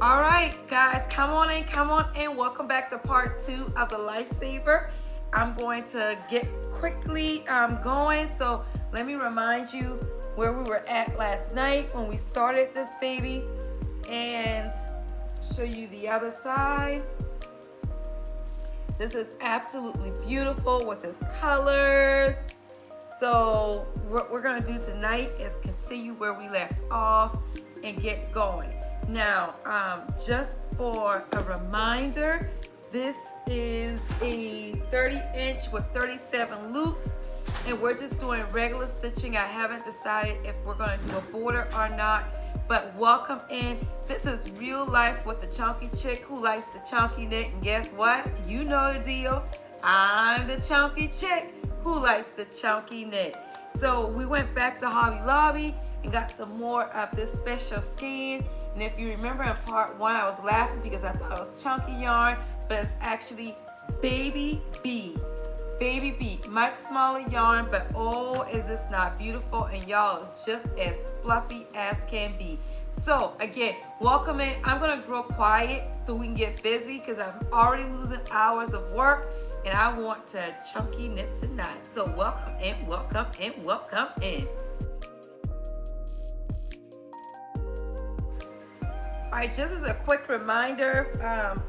All right, guys, come on in. Welcome back to part 2 of the Lifesaver. I'm going to get quickly going. So let me remind you where we were at last night when we started this baby and show you the other side. This is absolutely beautiful with its colors. So what we're gonna do tonight is continue where we left off and get going. Now, just for a reminder, this is a 30-inch with 37 loops, and we're just doing regular stitching. I haven't decided if we're gonna do a border or not, but welcome in. This is real life with the chunky chick who likes the chunky knit, and guess what? You know the deal. I'm the chunky chick who likes the chunky knit. So we went back to Hobby Lobby and got some more of this special skein. And if you remember in part 1, I was laughing because I thought it was chunky yarn, but it's actually baby bee. Baby bee, much smaller yarn, but oh, is this not beautiful? And y'all, it's just as fluffy as can be. So again, welcome in. I'm gonna grow quiet so we can get busy because I'm already losing hours of work and I want to chunky knit tonight. So welcome in, welcome in, welcome in. All right, just as a quick reminder,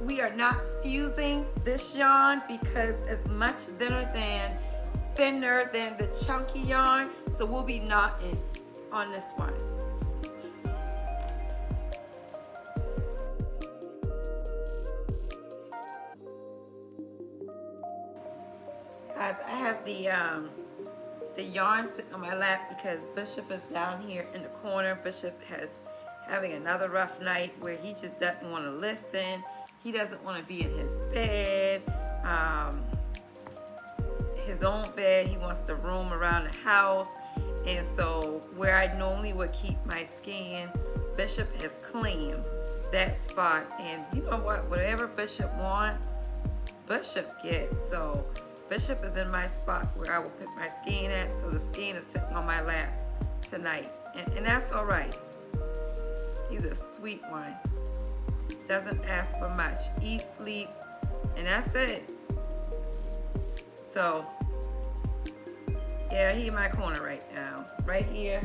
we are not fusing this yarn because it's much thinner than the chunky yarn, so we'll be knotting on this one. Guys, I have the yarn sitting on my lap because Bishop is down here in the corner. Bishop has having another rough night where he just doesn't want to listen. He doesn't want to be in his bed, his own bed. He wants to roam around the house. And so where I normally would keep my skein, Bishop has claimed that spot. And you know what? Whatever Bishop wants, Bishop gets. So Bishop is in my spot where I will put my skein at. So the skein is sitting on my lap tonight. And that's all right. He's a sweet one. Doesn't ask for much. Eat, sleep, and that's it. So, yeah, he in my corner right now. Right here,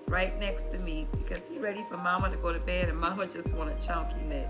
right next to me, because he's ready for Mama to go to bed, and Mama just want a chunky knit.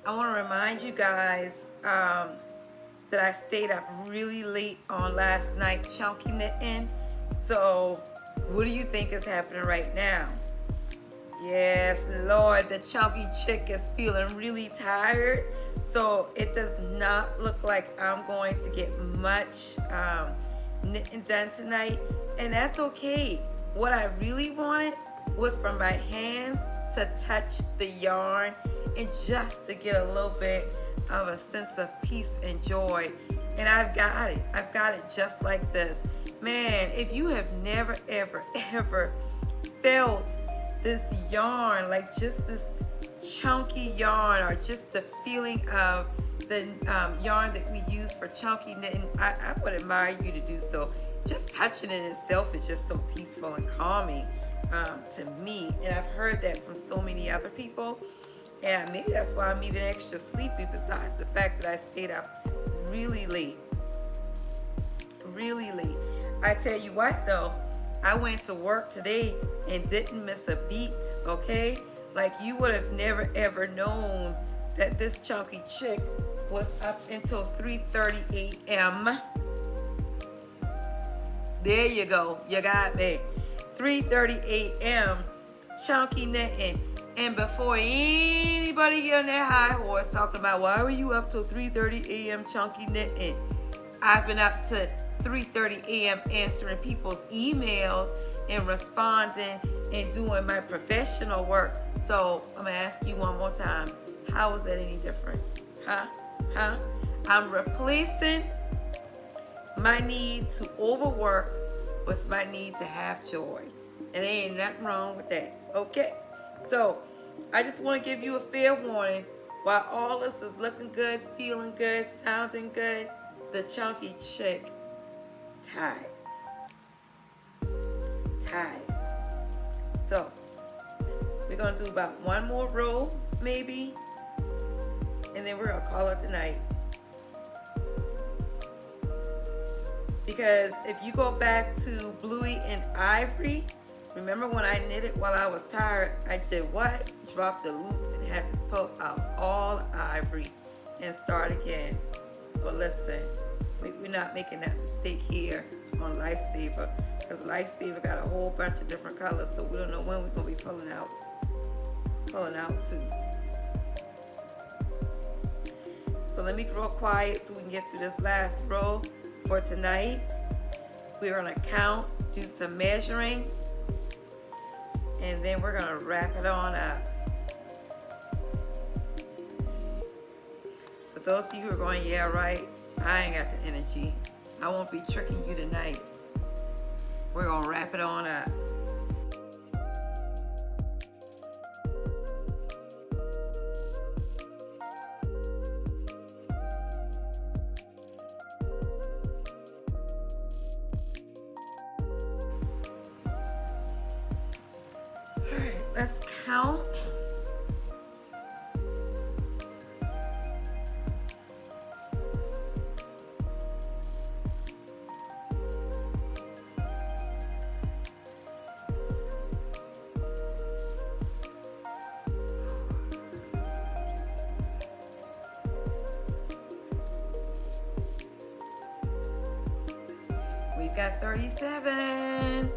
I want to remind you guys that I stayed up really late on last night chunky knitting. So what do you think is happening right now? Yes, Lord, the chunky chick is feeling really tired. So it does not look like I'm going to get much knitting done tonight. And that's okay. What I really wanted was for my hands to touch the yarn and just to get a little bit of a sense of peace and joy. And I've got it. I've got it just like this. Man, if you have never, ever, ever felt this yarn, like just this chunky yarn, or just the feeling of the yarn that we use for chunky knitting, I would admire you to do so. Just touching it itself is just so peaceful and calming to me. And I've heard that from so many other people. And maybe that's why I'm even extra sleepy, besides the fact that I stayed up really late. Really late. I tell you what though, I went to work today and didn't miss a beat, okay? Like, you would have never ever known that this chunky chick was up until 3:30 a.m. There you go, you got me. 3:30 a.m. chunky knitting. And before anybody get on their high horse talking about why were you up till 3:30 a.m. chunky knitting, I've been up to 3:30 a.m. answering people's emails and responding and doing my professional work. So I'm gonna ask you one more time, how is that any different? Huh? I'm replacing my need to overwork with my need to have joy. And there ain't nothing wrong with that, okay? So I just want to give you a fair warning. While all this is looking good, feeling good, sounding good, the chunky chick tired. So we're gonna do about one more row maybe, and then we're gonna call it a night. Because if you go back to Bluey and Ivory, remember when I knitted while I was tired, I did what? Dropped the loop and had to pull out all ivory and start again. But listen, we're not making that mistake here on LIFESAVER, because LIFESAVER got a whole bunch of different colors, so we don't know when we're gonna be pulling out too. So let me grow quiet so we can get through this last row for tonight. We're gonna count, do some measuring, and then we're gonna wrap it on up. For those of you who are going, yeah, right, I ain't got the energy, I won't be tricking you tonight. We're gonna wrap it on up. All right, let's count. We've got 37.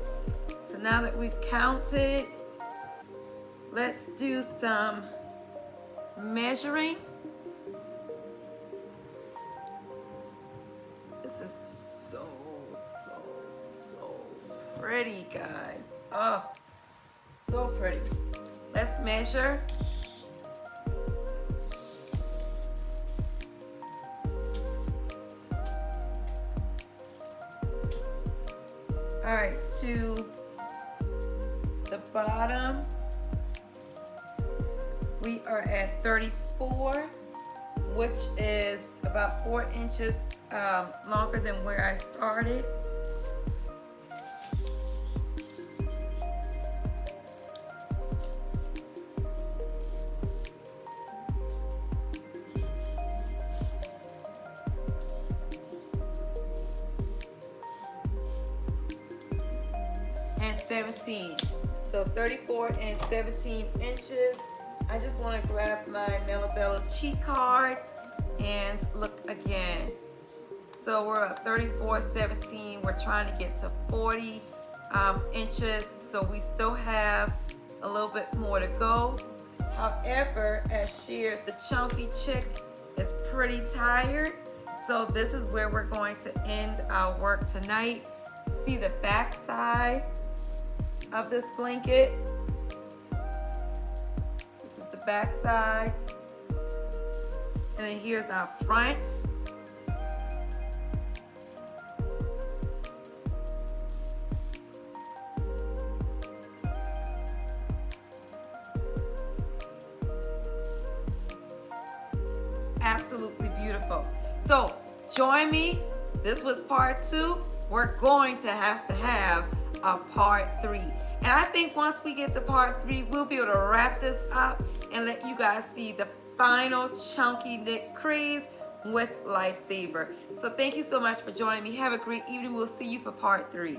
So now that we've counted, let's do some measuring. This is so pretty, guys. Oh, so pretty. Let's measure. All right, to the bottom, we are at 34, which is about 4 inches longer than where I started. And 17. So 34 and 17 inches. I just want to grab my Melabella cheat card and look again. So we're at 34, 17. We're trying to get to 40 inches. So we still have a little bit more to go. However, as shared, the chunky chick is pretty tired. So this is where we're going to end our work tonight. See the back side of this blanket. This is the back side. And then here's our front. It's absolutely beautiful. So join me. This was part 2. We're going to have a part 3. And I think once we get to part 3, we'll be able to wrap this up and let you guys see the final chunky knit Craze with Lifesaver. So thank you so much for joining me. Have a great evening. We'll see you for part 3.